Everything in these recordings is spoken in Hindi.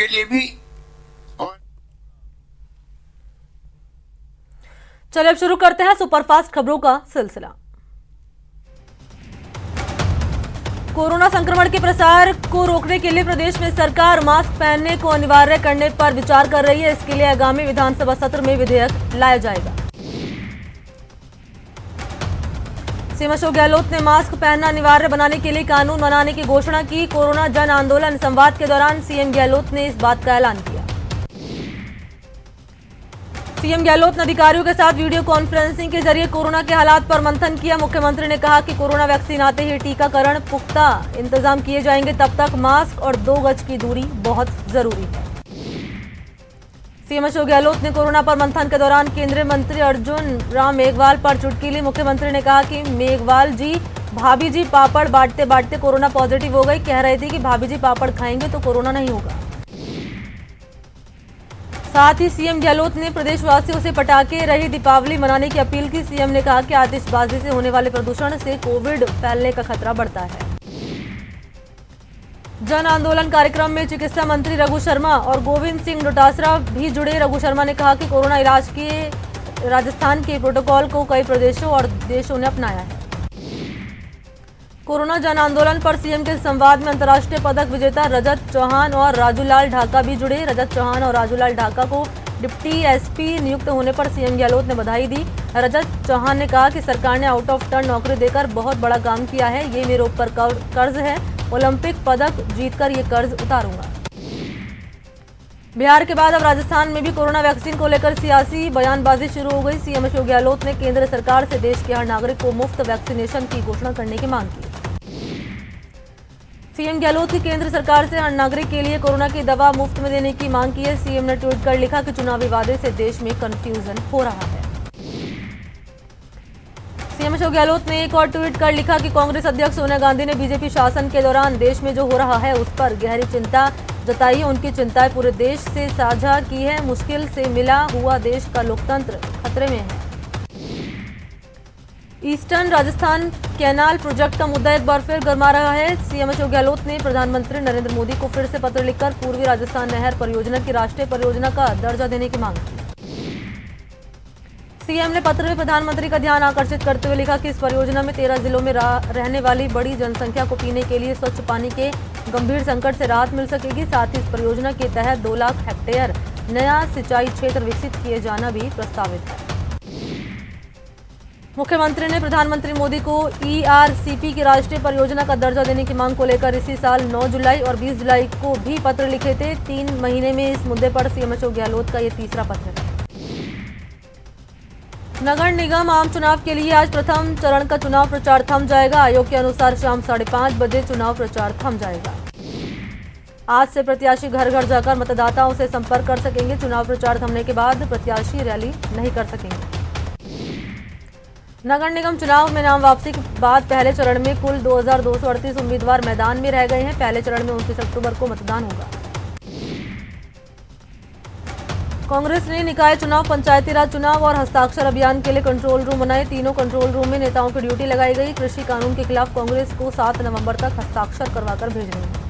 के लिए भी। और चलिए अब शुरू करते हैं सुपरफास्ट खबरों का सिलसिला। कोरोना संक्रमण के प्रसार को रोकने के लिए प्रदेश में सरकार मास्क पहनने को अनिवार्य करने पर विचार कर रही है। इसके लिए आगामी विधानसभा सत्र में विधेयक लाया जाएगा। सीएम अशोक गहलोत ने मास्क पहनना अनिवार्य बनाने के लिए कानून बनाने की घोषणा की। कोरोना जन आंदोलन संवाद के दौरान सीएम गहलोत ने इस बात का ऐलान किया। सीएम गहलोत ने अधिकारियों के साथ वीडियो कॉन्फ्रेंसिंग के जरिए कोरोना के हालात पर मंथन किया। मुख्यमंत्री ने कहा कि कोरोना वैक्सीन आते ही टीकाकरण पुख्ता इंतजाम किए जाएंगे, तब तक मास्क और 2 गज की दूरी बहुत जरूरी है। सीएम अशोक गहलोत ने कोरोना पर मंथन के दौरान केंद्रीय मंत्री अर्जुन राम मेघवाल पर चुटकी ली। मुख्यमंत्री ने कहा कि मेघवाल जी भाभी जी पापड़ बांटते बांटते कोरोना पॉजिटिव हो गई। कह रहे थे कि भाभी जी पापड़ खाएंगे तो कोरोना नहीं होगा। साथ ही सीएम गहलोत ने प्रदेशवासियों से पटाखे रहित दीपावली मनाने की अपील की। सीएम ने कहा कि आतिशबाजी से होने वाले प्रदूषण से कोविड फैलने का खतरा बढ़ता है। जन आंदोलन कार्यक्रम में चिकित्सा मंत्री रघु शर्मा और गोविंद सिंह डोटासरा भी जुड़े। रघु शर्मा ने कहा कि कोरोना इलाज के राजस्थान के प्रोटोकॉल को कई प्रदेशों और देशों ने अपनाया है। कोरोना जन आंदोलन पर सीएम के संवाद में अंतर्राष्ट्रीय पदक विजेता रजत चौहान और राजूलाल ढाका भी जुड़े। रजत चौहान और राजूलाल ढाका को डिप्टी एसपी नियुक्त होने पर सीएम गहलोत ने बधाई दी। रजत चौहान ने कहा कि सरकार ने आउट ऑफ टर्न नौकरी देकर बहुत बड़ा काम किया है। ये मेरे ऊपर कर्ज है, ओलंपिक पदक जीतकर ये कर्ज उतारूंगा। बिहार के बाद अब राजस्थान में भी कोरोना वैक्सीन को लेकर सियासी बयानबाजी शुरू हो गई। सीएम अशोक गहलोत ने केंद्र सरकार से देश के हर नागरिक को मुफ्त वैक्सीनेशन की घोषणा करने की मांग की। सीएम गहलोत की केंद्र सरकार से हर नागरिक के लिए कोरोना की दवा मुफ्त में देने की मांग की है। सीएम ने ट्वीट कर लिखा कि चुनावी वादे से देश में कंफ्यूजन हो रहा है। सीएम अशोक गहलोत ने एक और ट्वीट कर लिखा कि कांग्रेस अध्यक्ष सोनिया गांधी ने बीजेपी शासन के दौरान देश में जो हो रहा है उस पर गहरी चिंता जताई है। उनकी चिंताएं पूरे देश से साझा की है। मुश्किल से मिला हुआ देश का लोकतंत्र खतरे में है। ईस्टर्न राजस्थान कैनाल प्रोजेक्ट का मुद्दा एक बार फिर गरमा रहा है। सीएम अशोक गहलोत ने प्रधानमंत्री नरेंद्र मोदी को फिर से पत्र लिखकर पूर्वी राजस्थान नहर परियोजना की राष्ट्रीय परियोजना का दर्जा देने की मांग की। सीएम ने पत्र में प्रधानमंत्री का ध्यान आकर्षित करते हुए लिखा कि इस परियोजना में 13 जिलों में रहने वाली बड़ी जनसंख्या को पीने के लिए स्वच्छ पानी के गंभीर संकट से राहत मिल सकेगी। साथ ही इस परियोजना के तहत 2 लाख हेक्टेयर नया सिंचाई क्षेत्र विकसित किए जाना भी प्रस्तावित है। मुख्यमंत्री ने प्रधानमंत्री मोदी को ईआरसीपी की राष्ट्रीय परियोजना का दर्जा देने की मांग को लेकर इसी साल 9 जुलाई और 20 जुलाई को भी पत्र लिखे थे। 3 महीने में इस मुद्दे पर सीएम अशोक गहलोत का यह तीसरा पत्र है। नगर निगम आम चुनाव के लिए आज प्रथम चरण का चुनाव प्रचार थम जाएगा। आयोग के अनुसार शाम 5:30 बजे चुनाव प्रचार थम जाएगा। आज से प्रत्याशी घर घर जाकर मतदाताओं से संपर्क कर सकेंगे। चुनाव प्रचार थमने के बाद प्रत्याशी रैली नहीं कर सकेंगे। नगर निगम चुनाव में नाम वापसी के बाद पहले चरण में कुल 2238 उम्मीदवार मैदान में रह गए हैं। पहले चरण में 29 अक्टूबर को मतदान होगा। कांग्रेस ने निकाय चुनाव, पंचायती राज चुनाव और हस्ताक्षर अभियान के लिए कंट्रोल रूम बनाए। तीनों कंट्रोल रूम में नेताओं की ड्यूटी लगाई गई। कृषि कानून के खिलाफ कांग्रेस को 7 नवंबर तक हस्ताक्षर करवाकर भेजने हैं।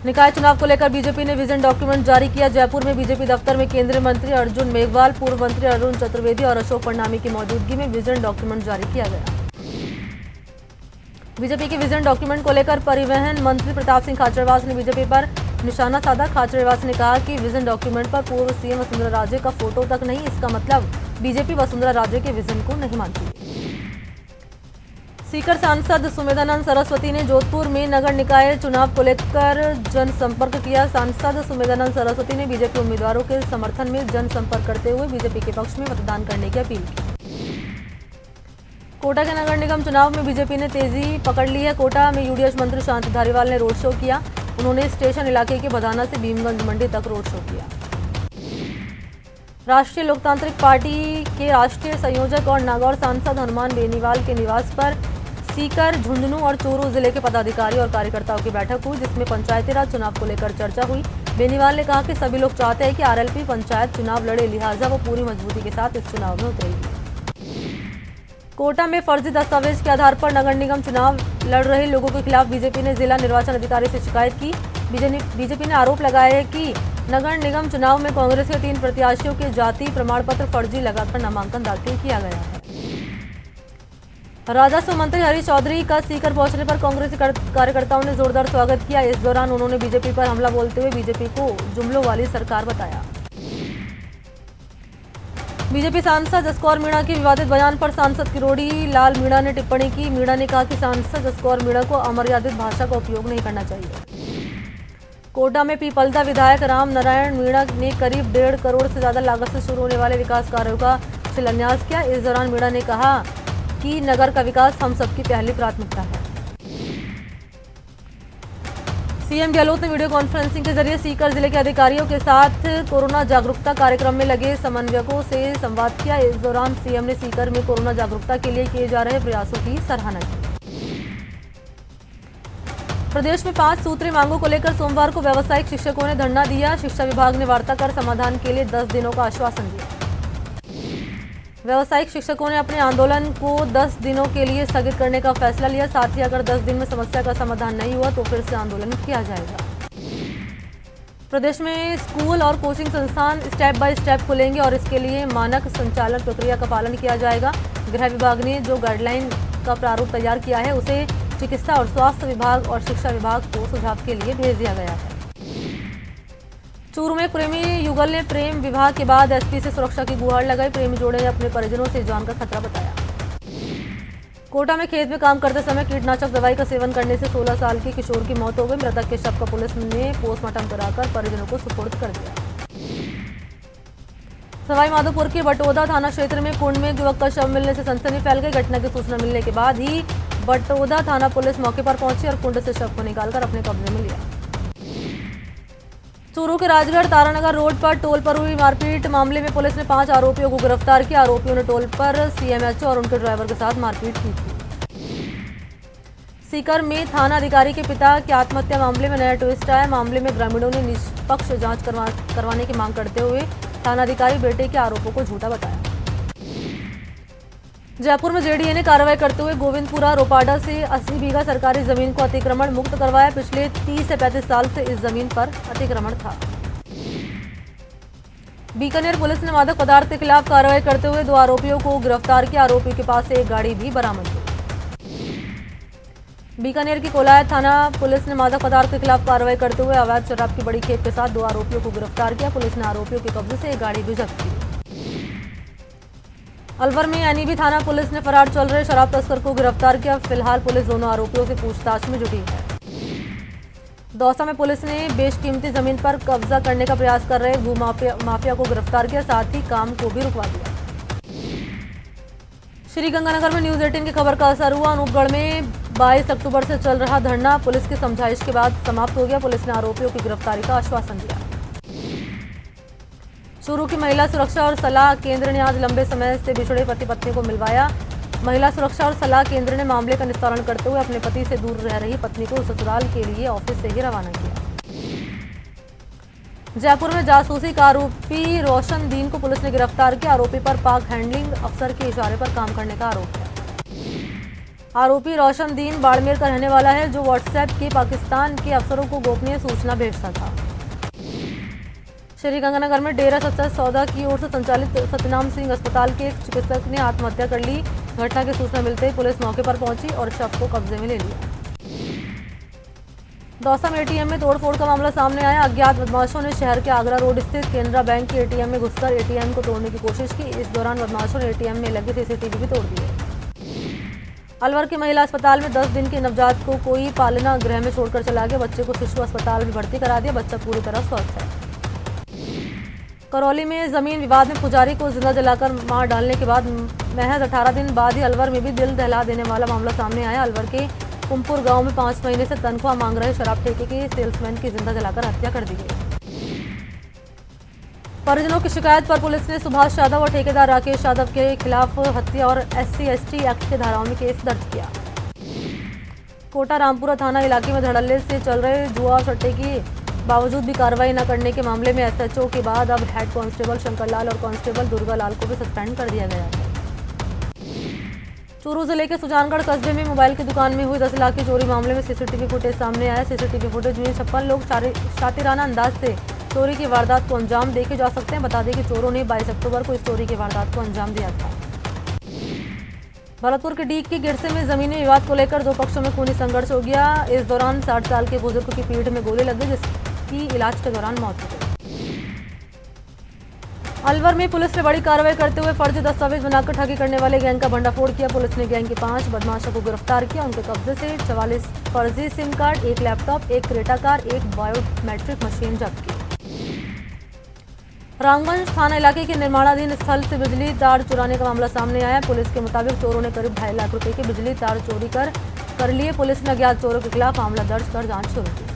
निकाय चुनाव को लेकर बीजेपी ने विजन डॉक्यूमेंट जारी किया। जयपुर में बीजेपी दफ्तर में केंद्रीय मंत्री अर्जुन मेघवाल, पूर्व मंत्री अरुण चतुर्वेदी और अशोक परनामी की मौजूदगी में विजन डॉक्यूमेंट जारी किया गया। बीजेपी के विजन डॉक्यूमेंट को लेकर परिवहन मंत्री प्रताप सिंह खाचरवास ने बीजेपी पर निशाना साधा। खाचरवास ने कहा कि विजन डॉक्यूमेंट पर पूर्व सीएम वसुंधरा राजे का फोटो तक नहीं, इसका मतलब बीजेपी वसुंधरा राजे के विजन को नहीं मानती। सीकर सांसद सुमेधानंद सरस्वती ने जोधपुर में नगर निकाय चुनाव को लेकर जनसंपर्क किया। सांसद सुमेधानंद सरस्वती ने बीजेपी उम्मीदवारों के समर्थन में जनसंपर्क करते हुए बीजेपी के पक्ष में मतदान करने की अपील की। कोटा के नगर निगम चुनाव में बीजेपी ने तेजी पकड़ ली है। कोटा में यूडीएच मंत्री शांति धारीवाल ने रोड शो किया। उन्होंने स्टेशन इलाके के बधाना से भीमगंज मंडी तक रोड शो किया। राष्ट्रीय लोकतांत्रिक पार्टी के राष्ट्रीय संयोजक और नागौर सांसद हनुमान बेनीवाल के निवास पर सीकर, झुंझुनू और चूरू जिले के पदाधिकारी और कार्यकर्ताओं की बैठक हुई, जिसमें पंचायती राज चुनाव को लेकर चर्चा हुई। बेनीवाल ने कहा कि सभी लोग चाहते हैं कि आरएलपी पंचायत चुनाव लड़े, लिहाजा वो पूरी मजबूती के साथ इस चुनाव में उतरेगी। कोटा में फर्जी दस्तावेज के आधार पर नगर निगम चुनाव लड़ रहे लोगों के खिलाफ बीजेपी ने जिला निर्वाचन अधिकारी से शिकायत की। बीजेपी ने आरोप लगाया है कि नगर निगम चुनाव में कांग्रेस के 3 प्रत्याशियों के जाति प्रमाण पत्र फर्जी लगाकर नामांकन दाखिल किया गया है। राजस्व मंत्री हरीश चौधरी का सीकर पहुंचने पर कांग्रेसी कार्यकर्ताओं ने जोरदार स्वागत किया। इस दौरान उन्होंने बीजेपी पर हमला बोलते हुए बीजेपी को जुमलों वाली सरकार बताया। बीजेपी सांसद जसकौर मीणा के विवादित बयान पर सांसद किरोड़ी लाल मीणा ने टिप्पणी की। मीणा ने कहा कि सांसद जसकौर मीणा को अमर्यादित भाषा का उपयोग नहीं करना चाहिए। कोटा में पीपलदा विधायक राम नारायण मीणा ने करीब 1.5 करोड़ से ज्यादा लागत से शुरू होने वाले विकास कार्यों का शिलान्यास किया। इस दौरान मीणा ने कहा कि नगर का विकास हम सबकी पहली प्राथमिकता है। सीएम गहलोत ने वीडियो कॉन्फ्रेंसिंग के जरिए सीकर जिले के अधिकारियों के साथ कोरोना जागरूकता कार्यक्रम में लगे समन्वयकों से संवाद किया। इस दौरान सीएम ने सीकर में कोरोना जागरूकता के लिए किए जा रहे प्रयासों की सराहना की। प्रदेश में 5 सूत्रीय मांगों को लेकर सोमवार को व्यावसायिक शिक्षकों ने धरना दिया। शिक्षा विभाग ने वार्ता कर समाधान के लिए 10 दिनों का आश्वासन दिया। व्यावसायिक शिक्षकों ने अपने आंदोलन को 10 दिनों के लिए स्थगित करने का फैसला लिया। साथ ही अगर 10 दिन में समस्या का समाधान नहीं हुआ तो फिर से आंदोलन किया जाएगा। प्रदेश में स्कूल और कोचिंग संस्थान स्टेप बाय स्टेप खुलेंगे और इसके लिए मानक संचालन प्रक्रिया का पालन किया जाएगा। गृह विभाग ने जो गाइडलाइन का प्रारूप तैयार किया है उसे चिकित्सा और स्वास्थ्य विभाग और शिक्षा विभाग को सुझाव के लिए भेज दिया गया है। चूरू में प्रेमी युगल ने प्रेम विवाह के बाद एसपी से सुरक्षा की गुहार लगाई। प्रेमी जोड़े ने अपने परिजनों से जान का खतरा बताया। कोटा में खेत में काम करते समय कीटनाशक दवाई का सेवन करने से 16 साल के किशोर की मौत हो गई। मृतक के शव का पुलिस ने पोस्टमार्टम कराकर परिजनों को सुपुर्द कर दिया। सवाई माधोपुर के बटोदा थाना क्षेत्र में कुंड में युवक का शव मिलने से सनसनी फैल गई। घटना की सूचना मिलने के बाद ही बटोदा थाना पुलिस मौके पर पहुंची और कुंड से शव को निकालकर अपने कब्जे में लिया। चूरू के राजगढ़ तारानगर रोड पर टोल पर हुई मारपीट मामले में पुलिस ने 5 आरोपियों को गिरफ्तार किया। आरोपियों ने टोल पर सीएमएचओ और उनके ड्राइवर के साथ मारपीट की थी। सीकर में थाना अधिकारी के पिता की आत्महत्या मामले में नया ट्विस्ट आया। मामले में ग्रामीणों ने निष्पक्ष जांच करवाने की मांग करते हुए थानाधिकारी बेटे के आरोपों को झूठा बताया। जयपुर में जेडीए ने कार्रवाई करते हुए गोविंदपुरा रोपाडा से 80 बीघा सरकारी जमीन को अतिक्रमण मुक्त करवाया। पिछले 30 से 35 साल से इस जमीन पर अतिक्रमण था। बीकानेर पुलिस ने मादक पदार्थ के खिलाफ कार्रवाई करते हुए 2 आरोपियों को गिरफ्तार किया। आरोपी के पास से एक गाड़ी भी बरामद हुई। बीकानेर की कोलायत थाना पुलिस ने मादक पदार्थ के खिलाफ कार्रवाई करते हुए अवैध शराब की बड़ी खेप के साथ 2 आरोपियों को गिरफ्तार किया। पुलिस ने आरोपियों के कब्जे से एक गाड़ी भी जब्त की। अलवर में एनईबी थाना पुलिस ने फरार चल रहे शराब तस्कर को गिरफ्तार किया। फिलहाल पुलिस दोनों आरोपियों से पूछताछ में जुटी है। दौसा में पुलिस ने बेशकीमती जमीन पर कब्जा करने का प्रयास कर रहे भूमाफिया को गिरफ्तार किया। साथ ही काम को भी रुकवा दिया। श्रीगंगानगर में न्यूज 18 की खबर का असर हुआ। अनूपगढ़ में 22 अक्टूबर से चल रहा धरना पुलिस की समझाइश के बाद समाप्त हो गया। पुलिस ने आरोपियों की गिरफ्तारी का आश्वासन दिया। चूरू की महिला सुरक्षा और सलाह केंद्र ने आज लंबे समय से बिछड़े पति पत्नी को मिलवाया। महिला सुरक्षा और सलाह केंद्र ने मामले का निस्तारण करते हुए अपने पति से दूर रह रही पत्नी को ससुराल के लिए ऑफिस से ही रवाना किया। जयपुर में जासूसी का आरोपी रोशन दीन को पुलिस ने गिरफ्तार किया। आरोपी पर पाक हैंडलिंग अफसर के इशारे पर काम करने का आरोप है। आरोपी रोशन दीन बाड़मेर का रहने वाला है, जो व्हाट्सएप के पाकिस्तान के अफसरों को गोपनीय सूचना भेजता था। श्रीगंगानगर में डेरा सच्चा सौदा की ओर से संचालित सतनाम सिंह अस्पताल के एक चिकित्सक ने आत्महत्या कर ली। घटना की सूचना मिलते ही पुलिस मौके पर पहुंची और शव को कब्जे में ले लिया। दौसा में एटीएम में तोड़फोड़ का मामला सामने आया। अज्ञात बदमाशों ने शहर के आगरा रोड स्थित केनरा बैंक के एटीएम में घुसकर एटीएम को तोड़ने की कोशिश की। इस दौरान बदमाशों ने एटीएम में लगे सीसीटीवी भी तोड़ दिए। अलवर के महिला अस्पताल में 10 दिन के नवजात को कोई पालना गृह में छोड़कर चला गया। बच्चे को शिशु अस्पताल में भर्ती करा दिया। बच्चा पूरी तरह स्वस्थ है। करौली में जमीन विवाद में पुजारी को जिंदा जलाकर मार डालने के बाद महज 18 दिन बाद ही अलवर में भी दिल दहला देने वाला मामला सामने आया। अलवर के कुमपुर गांव में 5 महीने से तनख्वाह मांग रहे शराब ठेके के सेल्समैन की जिंदा जलाकर हत्या कर दी गई। परिजनों की शिकायत पर पुलिस ने सुभाष यादव और ठेकेदार राकेश यादव के खिलाफ हत्या और SC/ST एक्ट के धाराओं में केस दर्ज किया। कोटा रामपुरा थाना इलाके में धड़ल्ले से चल रहे जुआ और सट्टे की बावजूद भी कार्रवाई न करने के मामले में SHO के बाद अब हेड कांस्टेबल शंकर लाल और कांस्टेबल दुर्गा लाल को भी सस्पेंड कर दिया गया है। चूरू जिले के सुजानगढ़ कस्बे में मोबाइल की दुकान में हुई 10 लाख की चोरी मामले में सीसीटीवी फुटेज सामने आया। सीसीटीवी फुटेज में 56 लोग शातिराना अंदाज से चोरी की वारदात को अंजाम देखे जा सकते हैं। बता दें कि चोरों ने 22 अक्टूबर को इस चोरी की वारदात को अंजाम दिया था। भरतपुर के डीग के गिरसे में जमीनी विवाद को लेकर दो पक्षों में खूनी संघर्ष हो गया। इस दौरान 60 साल के बुजुर्ग की पीठ में गोली लग गई, जिसकी इलाज के दौरान मौत हो गई। अलवर में पुलिस ने बड़ी कार्रवाई करते हुए फर्जी दस्तावेज बनाकर ठगी करने वाले गैंग का भंडाफोड़ किया। पुलिस ने गैंग के 5 बदमाशों को गिरफ्तार किया। उनके कब्जे से 44 फर्जी SIM card, 1 laptop, 1 Creta car, 1 biometric machine जब्त की। रामगंज थाना इलाके के निर्माणाधीन स्थल से बिजली तार चुराने का मामला सामने आया। पुलिस के मुताबिक चोरों ने करीब 2.5 लाख रुपए के बिजली तार चोरी कर लिए। पुलिस ने अज्ञात चोरों के खिलाफ मामला दर्ज कर जांच शुरू की।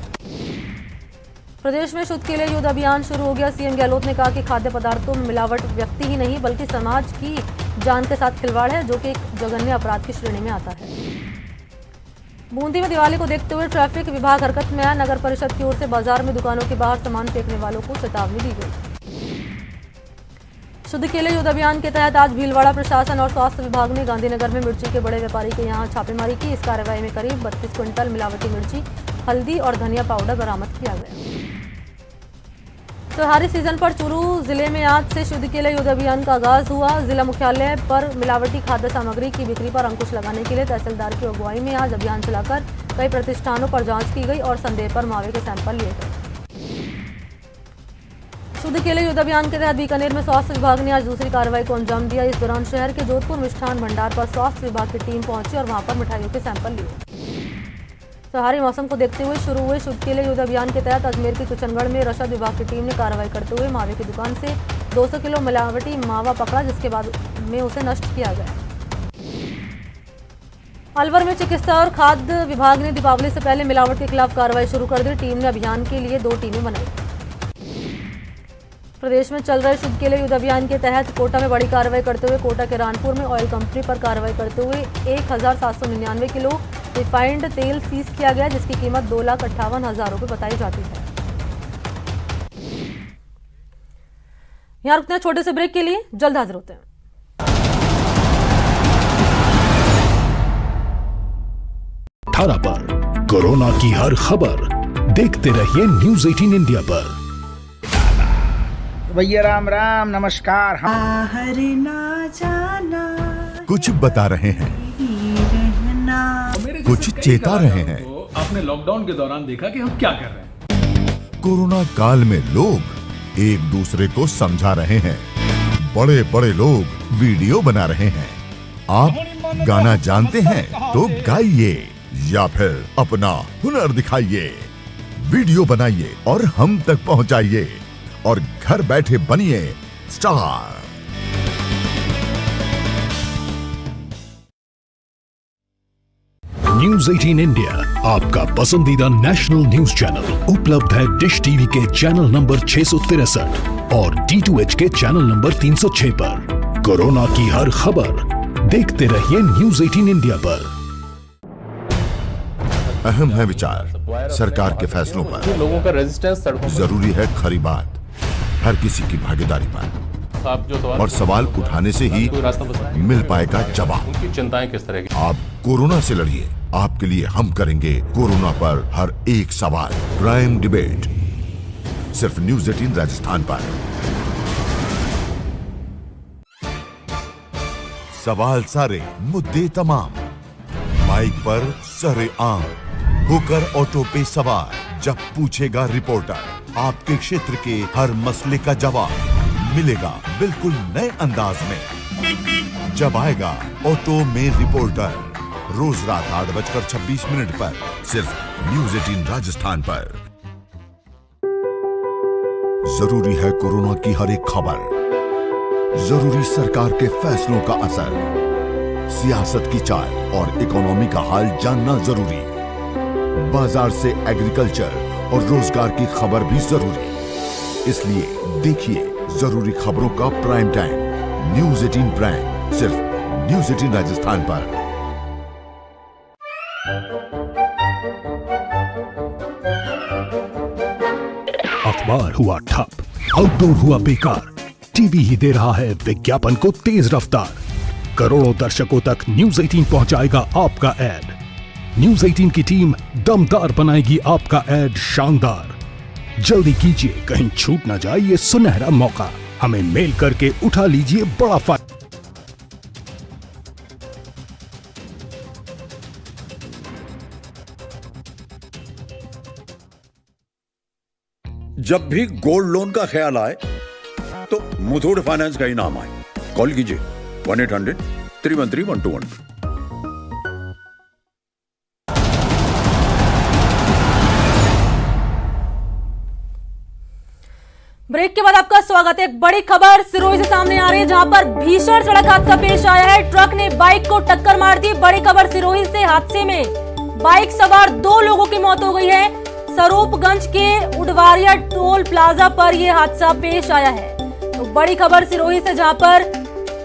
प्रदेश में शुद्ध के लिए युद्ध अभियान शुरू हो गया। सीएम गहलोत ने कहा कि खाद्य पदार्थों में मिलावट व्यक्ति ही नहीं बल्कि समाज की जान के साथ खिलवाड़ है, जो कि एक जघन्य अपराध की श्रेणी में आता है। बूंदी में दिवाली को देखते हुए ट्रैफिक विभाग हरकत में आया। नगर परिषद की ओर से बाजार में दुकानों के बाहर सामान फेंकने वालों को चेतावनी दी गई। शुद्ध के लिए युद्ध अभियान के तहत आज भीलवाड़ा प्रशासन और स्वास्थ्य विभाग ने गांधीनगर में मिर्ची के बड़े व्यापारी के यहां छापेमारी की। इस कार्रवाई में करीब 32 क्विंटल मिलावटी मिर्ची, हल्दी और धनिया पाउडर बरामद किया गया। त्योहारी सीजन पर चूरू जिले में आज से शुद्ध के लिए युद्ध अभियान का आगाज हुआ। जिला मुख्यालय पर मिलावटी खाद्य सामग्री की बिक्री पर अंकुश लगाने के लिए तहसीलदार की अगुवाई में आज अभियान चलाकर कई प्रतिष्ठानों पर जांच की गई और संदेह पर मावे के सैंपल लिए गए। शुद्ध के लिए युद्ध अभियान के तहत बीकानेर में स्वास्थ्य विभाग ने आज दूसरी कार्रवाई को अंजाम दिया। इस दौरान शहर के जोधपुर मिष्ठान भंडार पर स्वास्थ्य विभाग की टीम पहुंची और वहां पर मिठाइयों के सैंपल लिए। त्योहारी मौसम को देखते हुए शुरू हुए शुद्ध के लिए युद्ध अभियान के तहत अजमेर के किशनगढ़ में रसद विभाग की टीम ने कार्रवाई करते हुए मावे की दुकान से 200 किलो मिलावटी मावा पकड़ा, जिसके बाद में उसे नष्ट किया गया। अलवर में चिकित्सा और खाद्य विभाग ने दीपावली से पहले मिलावट के खिलाफ कार्रवाई शुरू कर दी। टीम ने अभियान के लिए 2 टीमें बनाई। प्रदेश में चल रहे शुद्ध के लिए युद्ध अभियान के तहत कोटा में बड़ी कार्रवाई करते हुए कोटा के रानपुर में ऑयल कंपनी पर कार्रवाई करते हुए 1799 किलो रिफाइंड तेल सीज किया गया, जिसकी कीमत 2,58,000 रुपए बताई जाती है। यहां रुकते हैं छोटे से ब्रेक के लिए, जल्द हाजिर होते हैं। अठारह पर कोरोना की हर खबर देखते रहिए न्यूज़ 18 इंडिया पर। भैया राम राम नमस्कार। बाहर ना जाना, कुछ बता रहे हैं, कुछ चेता रहे हैं। आपने लॉकडाउन के दौरान देखा कि हम क्या कर रहे हैं। कोरोना काल में लोग एक दूसरे को समझा रहे हैं। बड़े बड़े लोग वीडियो बना रहे हैं। आप गाना जानते हैं तो गाइए या फिर अपना हुनर दिखाइए। वीडियो बनाइए और हम तक पहुंचाइए और घर बैठे बनिए स्टार। न्यूज़ 18 इंडिया आपका पसंदीदा नेशनल न्यूज चैनल उपलब्ध है डिश टीवी के चैनल नंबर 663 और D2H के चैनल नंबर 306 पर। कोरोना की हर खबर देखते रहिए न्यूज़ 18 इंडिया पर। अहम है विचार सरकार के फैसलों पर। लोगों का रेजिस्टेंस सड़कों पर जरूरी है खरी बात हर किसी की भागीदारी पर। और सवाल उठाने से ही मिल पाएगा जवाब। उनकी चिंताएं किस तरह की। आप कोरोना से लड़िए, आपके लिए हम करेंगे कोरोना पर हर एक सवाल। प्राइम डिबेट सिर्फ न्यूज़ 18 राजस्थान पर। सवाल सारे, मुद्दे तमाम, माइक पर सरे आम होकर ऑटो पे सवार। जब पूछेगा रिपोर्टर आपके क्षेत्र के हर मसले का जवाब मिलेगा बिल्कुल नए अंदाज में। जब आएगा ऑटो में रिपोर्टर, रोज रात 8:26 पर सिर्फ न्यूज़ 18 राजस्थान पर। जरूरी है कोरोना की हर एक खबर, जरूरी सरकार के फैसलों का असर, सियासत की चाल और इकोनॉमी का हाल जानना जरूरी, बाजार से एग्रीकल्चर और रोजगार की खबर भी जरूरी। इसलिए देखिए जरूरी खबरों का प्राइम टाइम न्यूज़ 18 प्राइम सिर्फ न्यूज़ 18 राजस्थान पर। अखबार हुआ ठप, आउटडोर हुआ बेकार, टीवी ही दे रहा है विज्ञापन को तेज रफ्तार। करोड़ों दर्शकों तक न्यूज 18 पहुंचाएगा आपका एड। न्यूज 18 की टीम दमदार बनाएगी आपका एड शानदार। जल्दी कीजिए, कहीं छूट ना जाए ये सुनहरा मौका। हमें मेल करके उठा लीजिए बड़ा फायदा। जब भी गोल्ड लोन का ख्याल आए तो मुथूट फाइनेंस का ही नाम आए। कॉल कीजिए 1-800-313-1212। ब्रेक के बाद आपका स्वागत है। एक बड़ी खबर सिरोही से सामने आ रही है, जहां पर भीषण सड़क हादसा पेश आया है। ट्रक ने बाइक को टक्कर मार दी। बड़ी खबर सिरोही से, हादसे में बाइक सवार 2 लोगों की मौत हो गई है। स्वरूपगंज के उडवारिया टोल प्लाजा पर यह हादसा पेश आया है। तो बड़ी खबर सिरोही से, जहां पर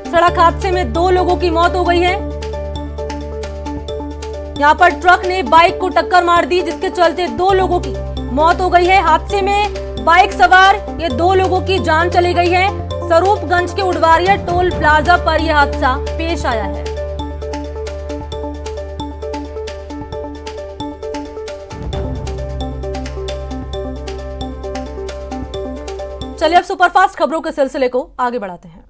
सड़क हादसे में 2 लोगों की मौत हो गई है। यहां पर ट्रक ने बाइक को टक्कर मार दी, जिसके चलते 2 लोगों की मौत हो गई है। हादसे में बाइक सवार ये 2 लोगों की जान चली गई है। स्वरूपगंज के उडवारिया टोल प्लाजा पर यह हादसा पेश आया है। चलिए अब सुपरफास्ट खबरों के सिलसिले को आगे बढ़ाते हैं।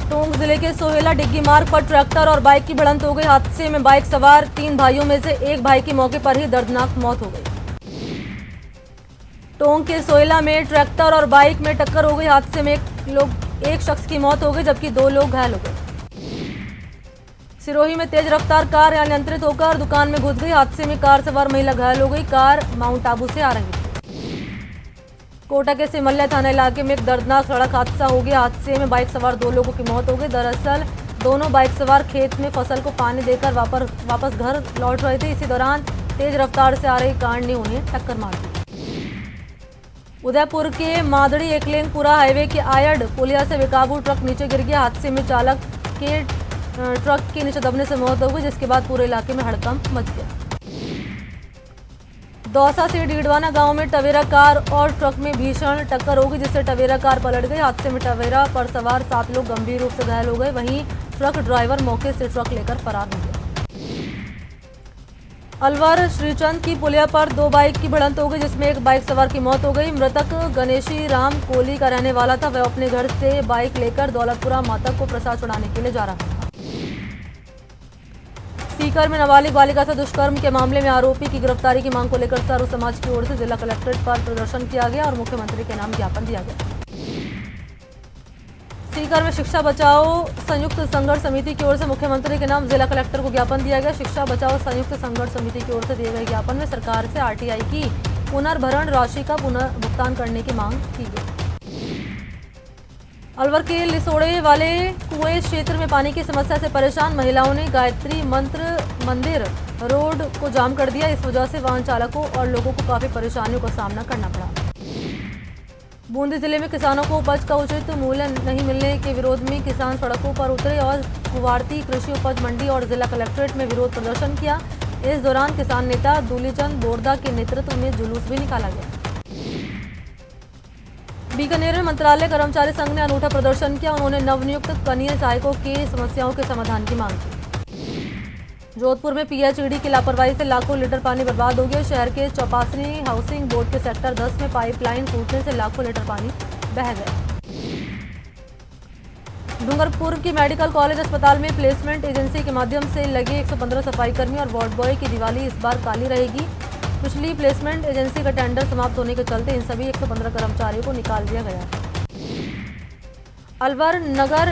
टोंक जिले के सोहेला डिग्गी मार्ग पर ट्रैक्टर और बाइक की भिड़ंत हो गई। हादसे में बाइक सवार 3 भाइयों में से एक भाई की मौके पर ही दर्दनाक मौत हो गई। टोंक के सोहेला में ट्रैक्टर और बाइक में टक्कर हो गई। हादसे में एक शख्स की मौत हो गई, जबकि 2 लोग घायल हो गए। सिरोही में तेज रफ्तार कार अनियंत्रित होकर दुकान में घुस गई। हादसे में कार सवार महिला घायल हो गई। कार माउंट आबू से आ रही थी। कोटा के सिमल्या थाना इलाके में एक दर्दनाक सड़क हादसा हो गया। हादसे में बाइक सवार 2 लोगों की मौत हो गई। दरअसल दोनों बाइक सवार खेत में फसल को पानी देकर वापस घर लौट रहे थे। इसी दौरान तेज रफ्तार से आ रही कार ने उन्हें टक्कर मार दी। उदयपुर के मादड़ी एकलेंगपुरा हाईवे के आयड पुलिया से बेकाबू ट्रक नीचे गिर गया। हादसे में चालक के ट्रक के नीचे दबने से मौत हो गई, जिसके बाद पूरे इलाके में हड़कंप मच गया। दौसा से डीडवाना गांव में टवेरा कार और ट्रक में भीषण टक्कर हो गई, जिससे टवेरा कार पलट गई। हादसे में टवेरा पर सवार 7 लोग गंभीर रूप से घायल हो गए। वहीं ट्रक ड्राइवर मौके से ट्रक लेकर फरार हो गया। अलवर श्रीचंद की पुलिया पर 2 बाइक की भिड़ंत हो गई, जिसमें एक बाइक सवार की मौत हो गई। मृतक गणेशी राम कोली का रहने वाला था। वह अपने घर से बाइक लेकर दौलतपुरा माता को प्रसाद चढ़ाने के लिए जा रहा था। सीकर में नाबालिग बालिका से दुष्कर्म के मामले में आरोपी की गिरफ्तारी की मांग को लेकर सर्व समाज की ओर से जिला कलेक्ट्रेट पर प्रदर्शन किया गया और मुख्यमंत्री के नाम ज्ञापन दिया गया। सीकर में शिक्षा बचाओ संयुक्त संघर्ष समिति की ओर से मुख्यमंत्री के नाम जिला कलेक्टर को ज्ञापन दिया गया। शिक्षा बचाओ संयुक्त संघर्ष समिति की ओर से दिए गए ज्ञापन में सरकार से आरटीआई की पुनर्भरण राशि का पुनर्भुगतान करने की मांग की गई। अलवर के लिसोड़े वाले कुएं क्षेत्र में पानी की समस्या से परेशान महिलाओं ने गायत्री मंत्र मंदिर रोड को जाम कर दिया। इस वजह से वाहन चालकों और लोगों को काफी परेशानियों का सामना करना पड़ा। बूंदी जिले में किसानों को उपज का उचित मूल्य नहीं मिलने के विरोध में किसान सड़कों पर उतरे और कुवारती कृषि उपज मंडी और जिला कलेक्ट्रेट में विरोध प्रदर्शन किया। इस दौरान किसान नेता दूलीचंद बोरदा के नेतृत्व में जुलूस भी निकाला गया। बीकानेर में मंत्रालय कर्मचारी संघ ने अनूठा प्रदर्शन किया। उन्होंने नवनियुक्त कनीय सहायकों की समस्याओं के समाधान की मांग की। जोधपुर में पीएचईडी की लापरवाही से लाखों लीटर पानी बर्बाद हो गया। शहर के चौपासनी हाउसिंग बोर्ड के सेक्टर 10 में पाइपलाइन टूटने से लाखों लीटर पानी बह गया। डूंगरपुर की मेडिकल कॉलेज अस्पताल में प्लेसमेंट एजेंसी के माध्यम से लगे 115 सफाई कर्मी और वार्ड बॉय की दिवाली इस बार काली रहेगी। पिछली प्लेसमेंट एजेंसी का टेंडर समाप्त होने के चलते इन सभी 115 कर्मचारियों को निकाल दिया गया है। अलवर नगर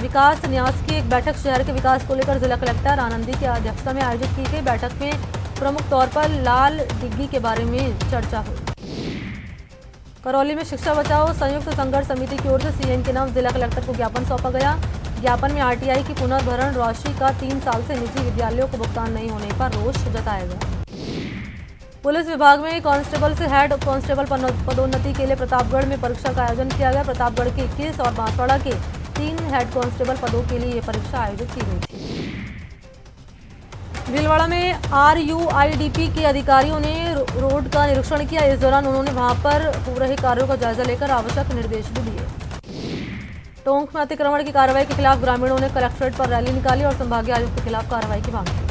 विकास न्यास की एक बैठक शहर के विकास को लेकर जिला कलेक्टर आनंदी की अध्यक्षता में आयोजित की गई। बैठक में प्रमुख तौर पर लाल डिग्गी के बारे में चर्चा हुई। करौली में शिक्षा बचाओ संयुक्त संघर्ष समिति की ओर से सीएम के नाम जिला कलेक्टर को ज्ञापन सौंपा गया। ज्ञापन में आरटीआई की पुनर्भरण राशि का 3 साल से निजी विद्यालयों को भुगतान नहीं होने पर रोष जताया गया। पुलिस विभाग में कांस्टेबल से हेड कांस्टेबल पदोन्नति के लिए प्रतापगढ़ में परीक्षा का आयोजन किया गया। प्रतापगढ़ के 21 और बांसवाड़ा के 3 हेड कांस्टेबल पदों के लिए यह परीक्षा आयोजित की गई थी। भीलवाड़ा में RUIDP के अधिकारियों ने रोड का निरीक्षण किया। इस दौरान उन्होंने वहां पर हो रहे कार्यों का जायजा लेकर आवश्यक निर्देश भी दिए। टोंक में अतिक्रमण की कार्रवाई के खिलाफ ग्रामीणों ने कलेक्ट्रेट पर रैली निकाली और संभागीय आयुक्त के खिलाफ कार्रवाई की मांग की।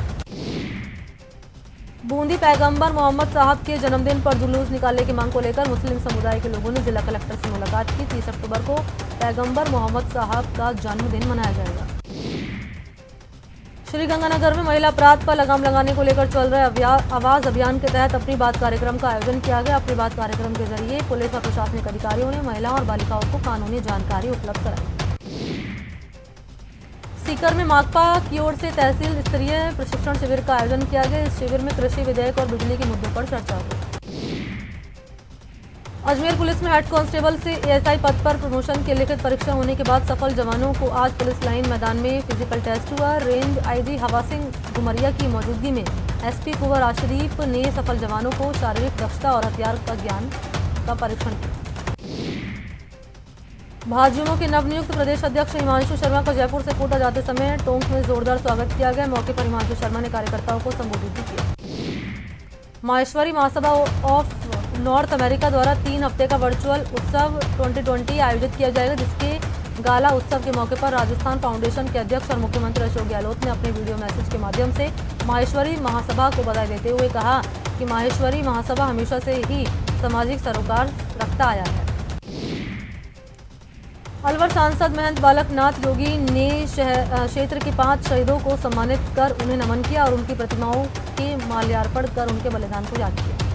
बूंदी पैगंबर मोहम्मद साहब के जन्मदिन पर जुलूस निकालने की मांग को लेकर मुस्लिम समुदाय के लोगों ने जिला कलेक्टर से मुलाकात की। 30 अक्टूबर को पैगंबर मोहम्मद साहब का जन्मदिन मनाया जाएगा। श्रीगंगानगर में महिला अपराध पर लगाम लगाने को लेकर चल रहे आवाज अभियान के तहत अपनी बात कार्यक्रम का आयोजन किया गया। अपनी बात कार्यक्रम के जरिए पुलिस और प्रशासनिक अधिकारियों ने महिलाओं और बालिकाओं को कानूनी जानकारी उपलब्ध कराई। सीकर में माकपा की ओर से तहसील स्तरीय प्रशिक्षण शिविर का आयोजन किया गया। इस शिविर में कृषि विधेयक और बिजली के मुद्दों पर चर्चा हुई। अजमेर पुलिस में हेड कांस्टेबल से एएसआई पद पर प्रमोशन की लिखित परीक्षा होने के बाद सफल जवानों को आज पुलिस लाइन मैदान में फिजिकल टेस्ट हुआ। रेंज आईजी हवा सिंह घुमरिया की मौजूदगी में एसपी कुंवर आशरीफ ने सफल जवानों को शारीरिक दक्षता और हथियार का ज्ञान का परीक्षण किया। भाजयुमो के नवनियुक्त प्रदेश अध्यक्ष हिमांशु शर्मा को जयपुर से कोटा जाते समय टोंक में जोरदार स्वागत किया गया। मौके पर हिमांशु शर्मा ने कार्यकर्ताओं को संबोधित भी किया। माहेश्वरी महासभा ऑफ नॉर्थ अमेरिका द्वारा 3 हफ्ते का वर्चुअल उत्सव 2020 आयोजित किया जाएगा, जिसके गाला उत्सव के मौके पर राजस्थान फाउंडेशन के अध्यक्ष और मुख्यमंत्री अशोक गहलोत ने अपने वीडियो मैसेज के माध्यम से माहेश्वरी महासभा को बधाई देते हुए कहा कि माहेश्वरी महासभा हमेशा से ही सामाजिक सरोकार रखता आया है। अलवर सांसद महंत बालक नाथ योगी ने क्षेत्र के 5 शहीदों को सम्मानित कर उन्हें नमन किया और उनकी प्रतिमाओं के माल्यार्पण कर उनके बलिदान को याद किया।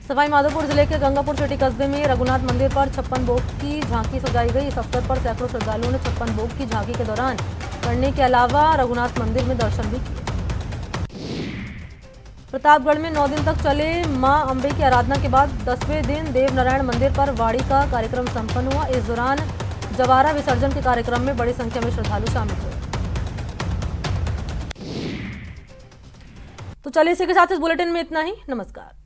सवाई माधोपुर जिले के गंगापुर सिटी कस्बे में रघुनाथ मंदिर पर 56 भोग की झांकी सजाई गई। इस अवसर पर सैकड़ों श्रद्धालुओं ने 56 भोग की झांकी के दौरान करने के अलावा रघुनाथ मंदिर में दर्शन भी किए। प्रतापगढ़ में 9 दिन तक चले मां अंबे की आराधना के बाद 10वें दिन देवनारायण मंदिर पर वाड़ी का कार्यक्रम संपन्न हुआ। इस दौरान जवारा विसर्जन के कार्यक्रम में बड़ी संख्या में श्रद्धालु शामिल हुए। तो चलिए इसी के साथ इस बुलेटिन में इतना ही। नमस्कार।